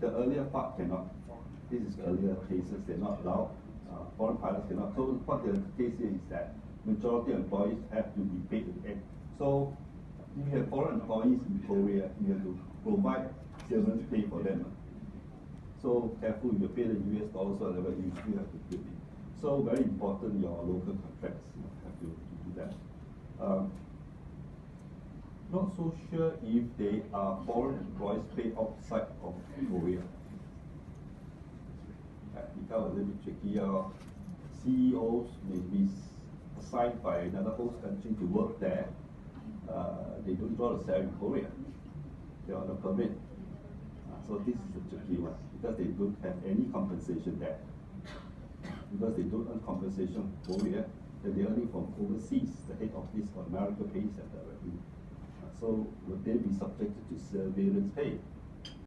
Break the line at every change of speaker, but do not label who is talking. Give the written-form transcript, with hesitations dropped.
the earlier part cannot. This is earlier cases, they're not allowed. Foreign pilots cannot. So what the case here is that majority of employees have to be paid at the end. So if you have foreign employees in Korea, you have to provide severance pay for them. So careful, if you pay the US dollars or whatever, you still have to pay it. So very important, your local contracts have to do that. Not so sure if they are foreign employees paid outside of Korea. It got a little bit tricky. CEOs may be assigned by another host country to work there. They don't draw the salary in Korea. They're on a permit. So this is a tricky one because they don't have any compensation there. Because they don't earn compensation from Korea, then they're earning from overseas. The head office of America pays them directly. So would they be subjected to surveillance pay?